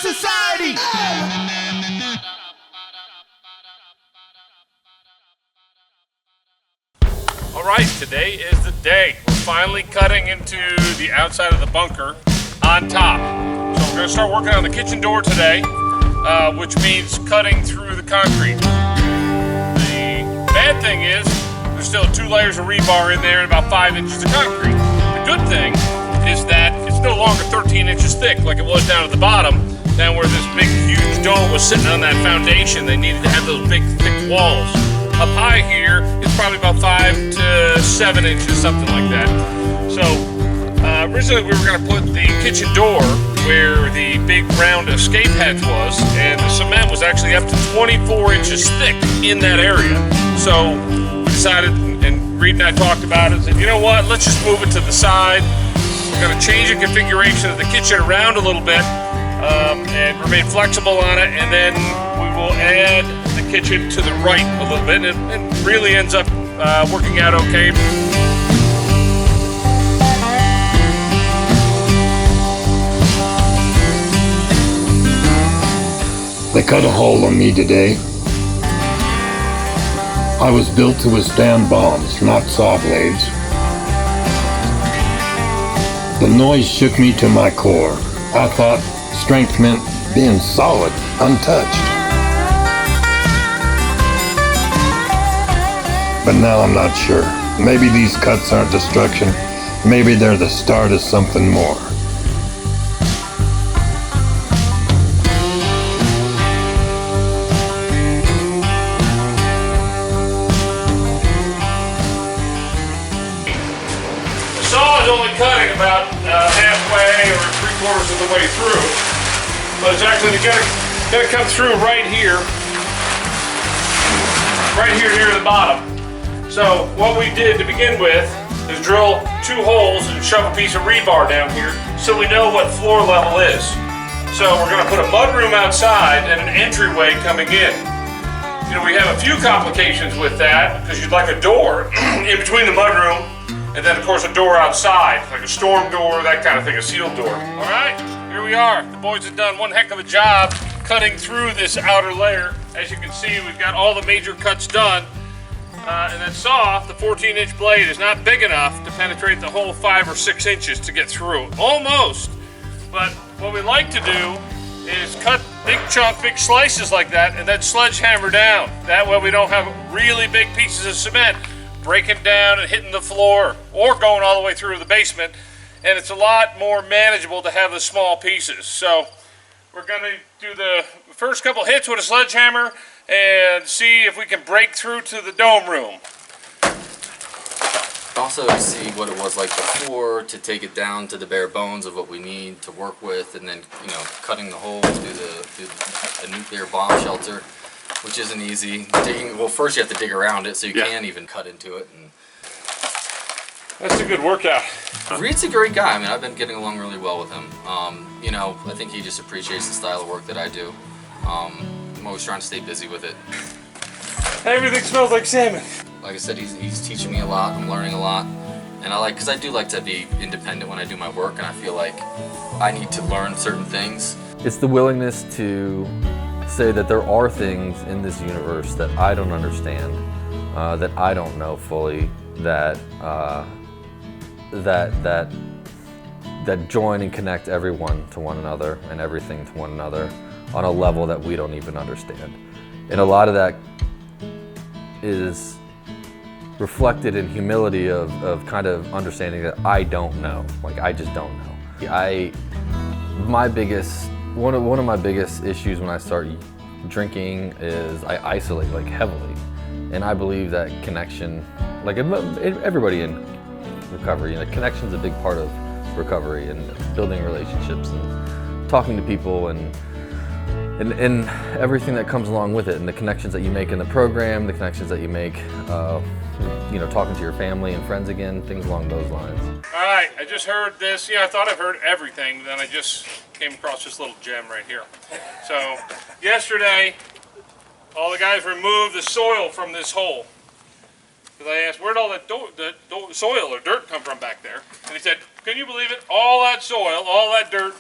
Society! Alright, today is the day. We're finally cutting into the outside of the bunker on top. So we're going to start working on the kitchen door today, which means cutting through the concrete. The bad thing is, there's still 2 layers of rebar in there and about 5 inches of concrete. The good thing is that it's no longer 13 inches thick like it was down at the bottom, down where this big huge dome was sitting on that foundation. They needed to have those big thick walls. Up high here, it's probably about 5 to 7 inches, something like that. So originally we were going to put the kitchen door where the big round escape hatch was, and the cement was actually up to 24 inches thick in that area. So we decided, and Reed and I talked about it, and said, you know what, let's just move it to the side. We're going to change the configuration of the kitchen around a little bit and remain flexible on it, and then we will add the kitchen to the right a little bit, and it really ends up working out okay. They cut a hole in me today. I was built to withstand bombs, not saw blades. The noise shook me to my core. I thought strength meant being solid, untouched. But now I'm not sure. Maybe these cuts aren't destruction. Maybe they're the start of something more. The saw is only cutting about halfway or 3/4 of the way through, but it's actually gonna come through right here near the bottom. So what we did to begin with is drill 2 holes and shove a piece of rebar down here so we know what floor level is. So we're going to put a mudroom outside and an entryway coming in. You know, we have a few complications with that because you'd like a door in between the mudroom and then of course a door outside, like a storm door, that kind of thing, a sealed door. All right, here we are. The boys have done one heck of a job cutting through this outer layer. As you can see, we've got all the major cuts done. And that saw, the 14-inch blade, is not big enough to penetrate the whole 5 or 6 inches to get through. Almost. But what we like to do is cut big slices like that and then sledgehammer down. That way we don't have really big pieces of cement breaking down and hitting the floor or going all the way through the basement. And it's a lot more manageable to have the small pieces. So we're going to do the first couple hits with a sledgehammer and see if we can break through to the dome room. Also see what it was like before, to take it down to the bare bones of what we need to work with, and then, you know, cutting the holes through the nuclear bomb shelter, which isn't easy. Well, first you have to dig around it so you can't even cut into it. And that's a good workout. Reed's a great guy. I mean, I've been getting along really well with him. You know, I think he just appreciates the style of work that I do. I'm always trying to stay busy with it. Everything smells like salmon. Like I said, he's teaching me a lot. I'm learning a lot, and because I do like to be independent when I do my work, and I feel like I need to learn certain things. It's the willingness to say that there are things in this universe that I don't understand, that I don't know fully, that join and connect everyone to one another and everything to one another on a level that we don't even understand. And a lot of that is reflected in humility of kind of understanding that I don't know. Like, I just don't know. One of my biggest issues when I start drinking is I isolate, like, heavily. And I believe that connection, like everybody in recovery, like, connection's a big part of recovery and building relationships and talking to people and everything that comes along with it, and the connections that you make in the program, the connections that you make, you know, talking to your family and friends again, things along those lines. All right, I just heard this. I thought I've heard everything, then I just came across this little gem right here. So yesterday, all the guys removed the soil from this hole. Because I asked, where'd all that soil or dirt come from back there? And he said, can you believe it? All that soil, all that dirt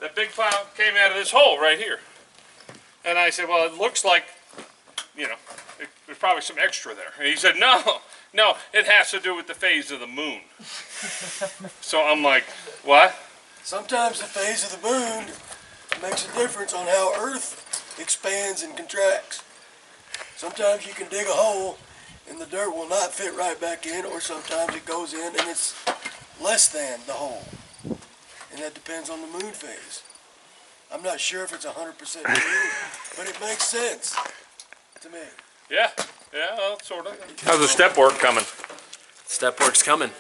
that that big pile came out of this hole right here. And I said, well, it looks like, you know, there's probably some extra there. And he said, no, it has to do with the phase of the moon. So I'm like, what? Sometimes the phase of the moon makes a difference on how Earth expands and contracts. Sometimes you can dig a hole and the dirt will not fit right back in, or sometimes it goes in and it's less than the hole. And that depends on the moon phase. I'm not sure if it's 100% moon, but it makes sense to me. Yeah, well, sort of. How's the step work coming? Step work's coming.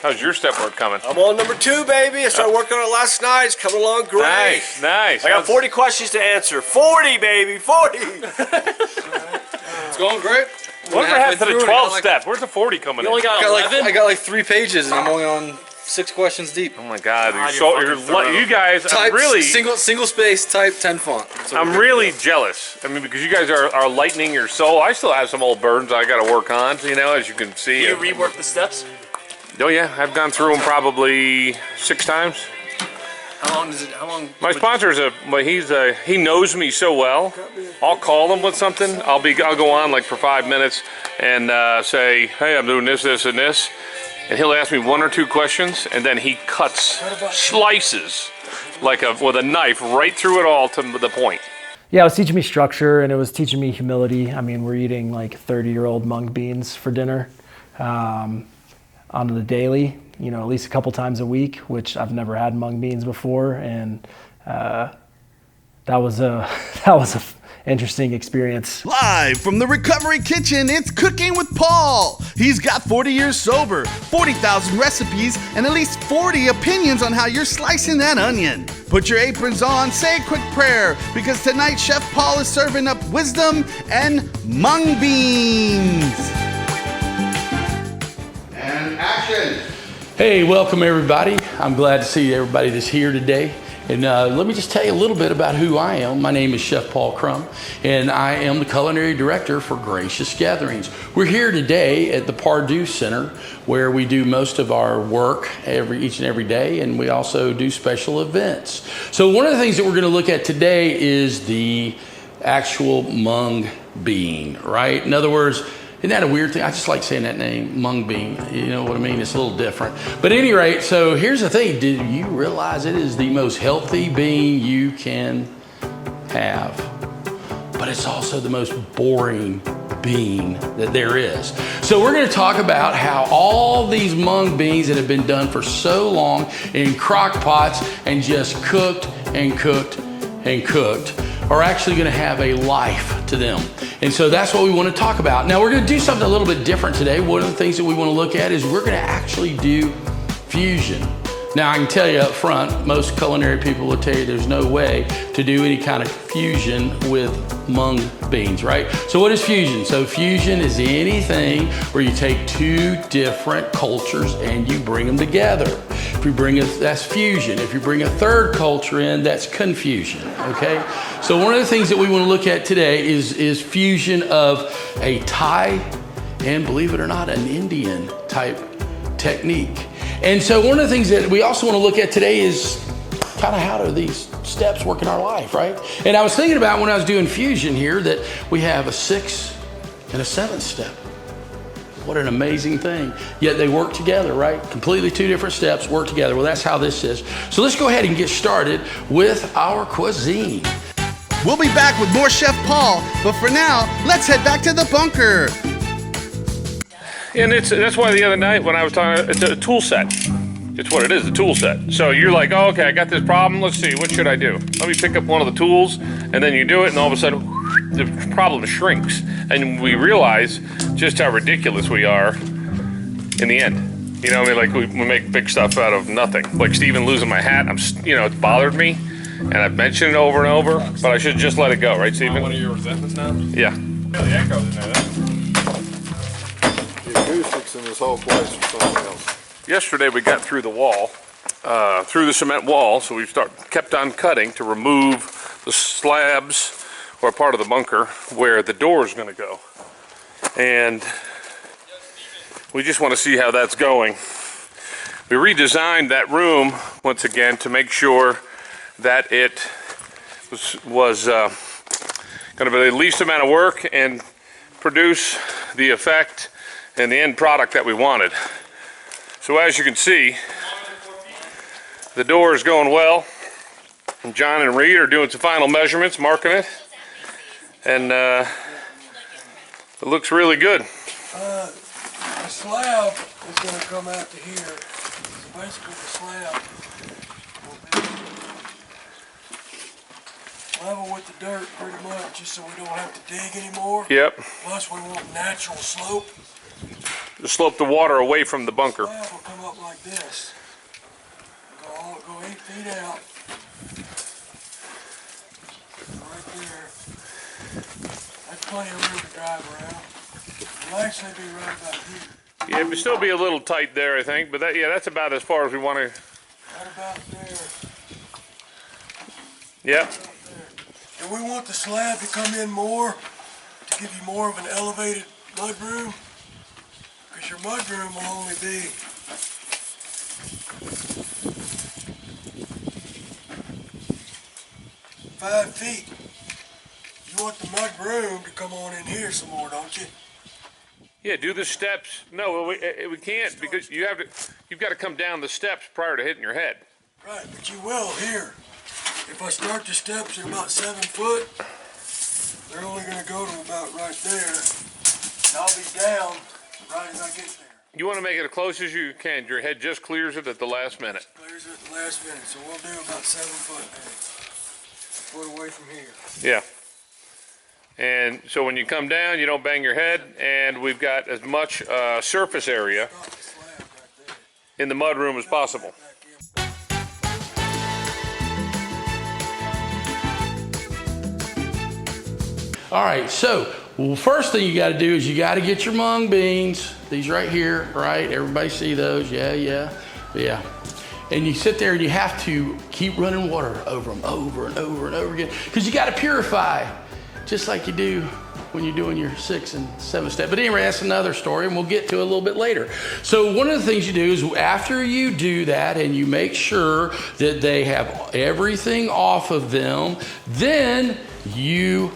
How's your step work coming? I'm on number 2, baby. I started working on it last night. It's coming along great. Nice. I got 40 questions to answer. 40, baby, 40. It's going great. Whatever happened to the 12 step? Where's the 40 coming in? You only got 11? I got like 3 pages and I'm only on 6 questions deep. Oh my God, you're you guys Type are really... single space type 10 font. So I'm really jealous. I mean, because you guys are lightening your soul. I still have some old burdens I got to work on, you know, as you can see. You rework the steps? Oh yeah, I've gone through them probably 6 times. How long does it? How long? My sponsor's he knows me so well. I'll call him with something. I'll go on like for 5 minutes and say, hey, I'm doing this, this, and this, and he'll ask me 1 or 2 questions, and then he cuts slices like with a knife right through it all to the point. Yeah, it was teaching me structure, and it was teaching me humility. I mean, we're eating like 30-year-old mung beans for dinner on the daily, you know, at least a couple times a week, which I've never had mung beans before, and that was a interesting experience. Live from the Recovery Kitchen, it's Cooking with Paul. He's got 40 years sober, 40,000 recipes, and at least 40 opinions on how you're slicing that onion. Put your aprons on, say a quick prayer, because tonight Chef Paul is serving up wisdom and mung beans. And action. Hey, welcome everybody. I'm glad to see everybody that's here today. And let me just tell you a little bit about who I am. My name is Chef Paul Crum, and I am the culinary director for Gracious Gatherings. We're here today at the Pardue Center, where we do most of our work each and every day, and we also do special events. So one of the things that we're going to look at today is the actual mung bean, right? In other words, isn't that a weird thing? I just like saying that name, mung bean. You know what I mean? It's a little different. But at any rate, so here's the thing. Did you realize it is the most healthy bean you can have? But it's also the most boring bean that there is. So we're going to talk about how all these mung beans that have been done for so long in crock pots and just cooked and cooked and cooked are actually going to have a life to them. And so that's what we want to talk about. Now we're going to do something a little bit different today. One of the things that we want to look at is we're going to actually do fusion. Now I can tell you up front, most culinary people will tell you there's no way to do any kind of fusion with mung beans, right? So what is fusion? So fusion is anything where you take 2 different cultures and you bring them together. If you bring that's fusion. If you bring a third culture in, that's confusion, okay? So one of the things that we want to look at today is fusion of a Thai and, believe it or not, an Indian type technique. And so one of the things that we also want to look at today is kind of how do these steps work in our life, right? And I was thinking about when I was doing fusion here that we have a 6th and a 7th step. What an amazing thing. Yet they work together, right? Completely 2 different steps work together. Well, that's how this is. So let's go ahead and get started with our cuisine. We'll be back with more Chef Paul, but for now, let's head back to the bunker. And that's why the other night when I was talking, it's a tool set. It's what it is, a tool set. So you're like, oh, okay, I got this problem. Let's see, what should I do? Let me pick up one of the tools, and then you do it, and all of a sudden, the problem shrinks. And we realize just how ridiculous we are in the end. You know, I mean, like we make big stuff out of nothing. Like Steven losing my hat, it's bothered me, and I've mentioned it over and over, but I should just let it go, right, Steven? One of your resentments now? Yeah. The echoes in there, the acoustics in this whole place are something else. Yesterday we got through the wall, through the cement wall, so we kept on cutting to remove the slabs or part of the bunker where the door is going to go. And we just want to see how that's going. We redesigned that room once again to make sure that it was going to be the least amount of work and produce the effect and the end product that we wanted. So as you can see, the door is going well. And John and Reed are doing some final measurements, marking it, and it looks really good. The slab is going to come out to here. So basically the slab will be level with the dirt pretty much, just so we don't have to dig anymore. Yep. Plus we want natural slope. To slope the water away from the bunker. The slab will come up like this. Go 8 feet out. Right there. That's plenty of room to drive around. It'll actually be right about here. Yeah, it would still be a little tight there, I think, but that, yeah, that's about as far as we want to. Right about there. Yep. And we want the slab to come in more, to give you more of an elevated mudroom, because your mudroom will only be 5 feet. You want the mudroom to come on in here some more, don't you? Yeah, do the steps. No, we can't, because you've got to come down the steps prior to hitting your head. Right, but you will here. If I start the steps at about 7 foot, they're only going to go to about right there. And I'll be down right as I get there. You want to make it as close as you can. Your head just clears it at the last minute. Clears it at the last minute, so we'll do about 7 foot there. Foot away from here. Yeah. And so when you come down, you don't bang your head, and we've got as much surface area in the mudroom as possible. All right, so first thing you got to do is you got to get your mung beans. These right here, right? Everybody see those? Yeah. And you sit there and you have to keep running water over them over and over and over again, because you got to purify, just like you do when you're doing your 6 and 7 step. But anyway, that's another story, and we'll get to it a little bit later. So one of the things you do is after you do that and you make sure that they have everything off of them, then you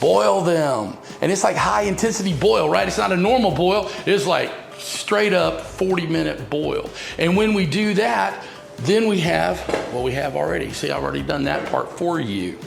boil them. And it's like high intensity boil, right? It's not a normal boil. It's like straight up 40-minute boil. And when we do that, then we have what we have already. See, I've already done that part for you.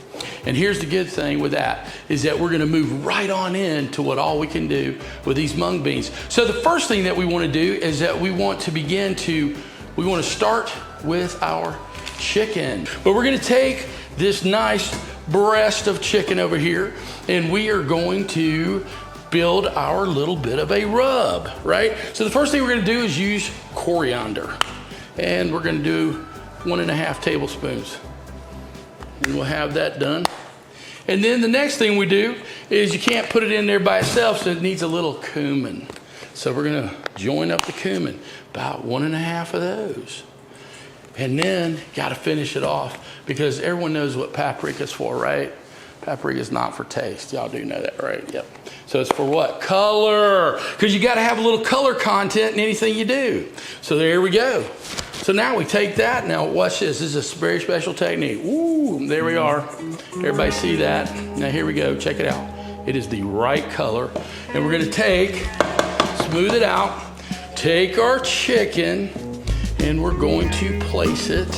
And here's the good thing with that, is that we're gonna move right on into what all we can do with these mung beans. So the first thing that we wanna do is that we want to start with our chicken. But we're gonna take this nice breast of chicken over here, and we are going to build our little bit of a rub, right? So the first thing we're gonna do is use coriander. And we're gonna do 1.5 tablespoons. And we'll have that done. And then the next thing we do is you can't put it in there by itself, so it needs a little cumin. So we're gonna join up the cumin, about 1.5 of those. And then gotta finish it off, because everyone knows what paprika's for, right? Paprika's not for taste. Y'all do know that, right? Yep. So it's for what? Color. Because you gotta have a little color content in anything you do. So there we go. So now we take that. Now watch this. This is a very special technique. Ooh, there we are. Everybody see that? Now here we go. Check it out. It is the right color. And we're gonna smooth it out, take our chicken, and we're going to place it.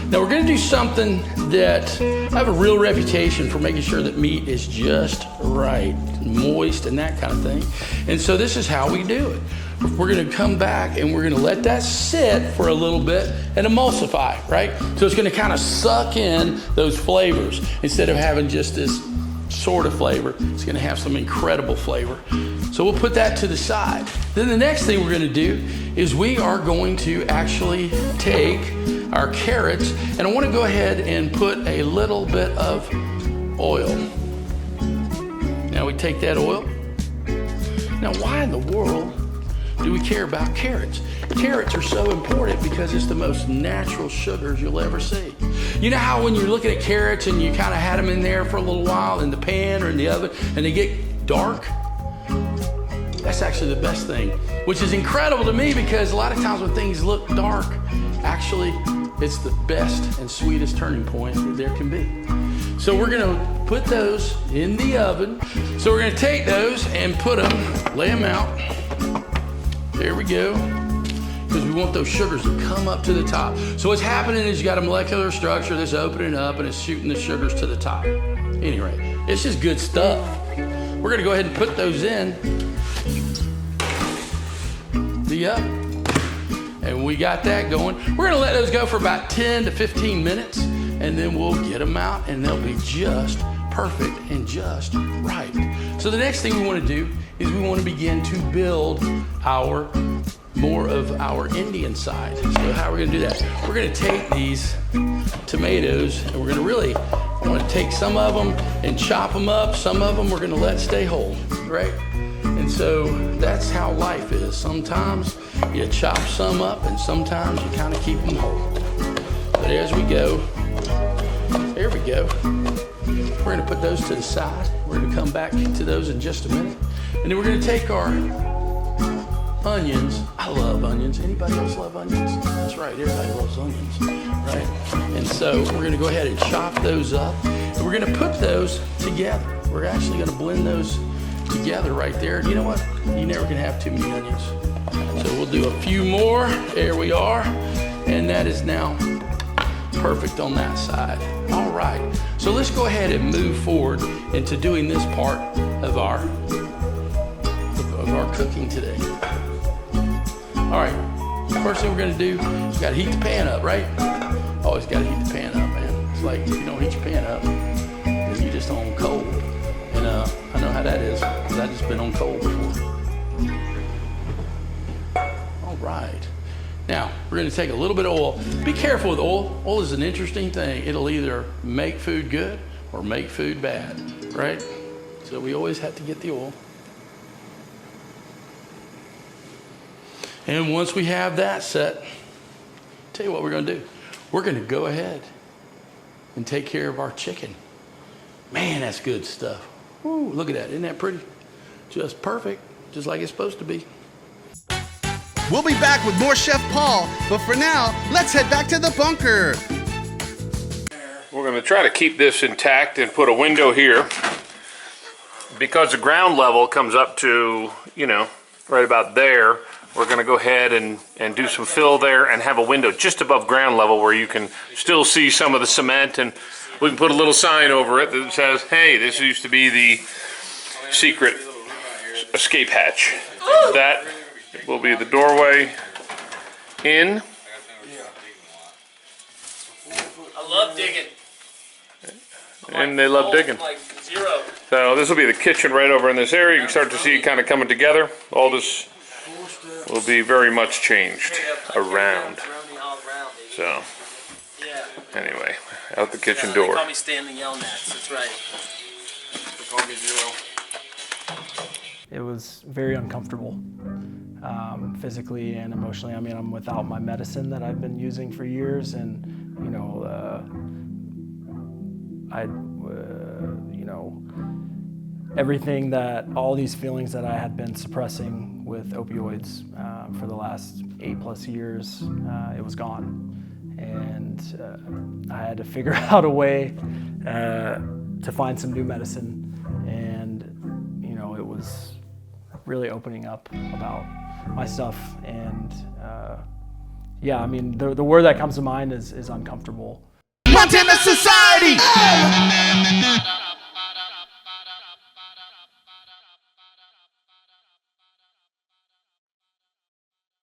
Now we're gonna do something that I have a real reputation for, making sure that meat is just right, moist and that kind of thing. And so this is how we do it. We're gonna come back and we're gonna let that sit for a little bit and emulsify, right? So it's gonna kind of suck in those flavors. Instead of having just this sort of flavor, it's gonna have some incredible flavor. So we'll put that to the side. Then the next thing we're gonna do is we are going to actually take our carrots, and I wanna go ahead and put a little bit of oil. Now we take that oil. Now why in the world do we care about carrots? Carrots are so important because it's the most natural sugars you'll ever see. You know how when you're looking at carrots and you kind of had them in there for a little while in the pan or in the oven and they get dark? That's actually the best thing, which is incredible to me, because a lot of times when things look dark, actually it's the best and sweetest turning point that there can be. So we're gonna put those in the oven. So we're gonna take those and put them, lay them out. There we go. Because we want those sugars to come up to the top. So what's happening is you got a molecular structure that's opening up and it's shooting the sugars to the top. Anyway, it's just good stuff. We're gonna go ahead and put those in the oven. And we got that going. We're gonna let those go for about 10 to 15 minutes, and then we'll get them out and they'll be just perfect and just right. So the next thing we wanna do is we wanna begin to build more of our Indian side. So how are we gonna do that? We're gonna take these tomatoes and we're gonna take some of them and chop them up. Some of them we're gonna let stay whole, right? And so that's how life is. Sometimes you chop some up and sometimes you kind of keep them whole. But as we go, there we go. We're gonna put those to the side. We're gonna come back to those in just a minute. And then we're gonna take our onions. I love onions. Anybody else love onions? That's right, everybody loves onions, right? And so we're gonna go ahead and chop those up. And we're gonna put those together. We're actually gonna blend those together right there. And you know what? You never can have too many onions. So we'll do a few more. There we are. And that is now perfect on that side. All right. So let's go ahead and move forward into doing this part of our cooking today. All right. First thing we're gonna do, we gotta heat the pan up, right? Always gotta heat the pan up, man. It's like if you don't heat your pan up, then you just on cold. And I know how that is, because I've just been on cold before. All right. Now, we're gonna take a little bit of oil. Be careful with oil. Oil is an interesting thing. It'll either make food good or make food bad, right? So we always have to get the oil. And once we have that set, tell you what we're gonna do. We're gonna go ahead and take care of our chicken. Man, that's good stuff. Woo, look at that, isn't that pretty? Just perfect, just like it's supposed to be. We'll be back with more Chef Paul, but for now, let's head back to the bunker. We're going to try to keep this intact and put a window here. Because the ground level comes up to, right about there, we're going to go ahead and do some fill there and have a window just above ground level where you can still see some of the cement, and we can put a little sign over it that says, hey, this used to be the secret escape hatch. That will be the doorway in. I love digging. And they love digging. Like zero. So this will be the kitchen right over in this area. You can start to see it kind of coming together. All this will be very much changed around. So anyway, out the kitchen door. They call me Stanley Yelnats, that's right. They call me Zero. It was very uncomfortable, physically and emotionally. I mean, I'm without my medicine that I've been using for years, and everything all these feelings that I had been suppressing with opioids for the last 8+ years, it was gone. And I had to figure out a way to find some new medicine, and it was really opening up about my stuff. And yeah, I mean, the word that comes to mind is uncomfortable. Montana Society!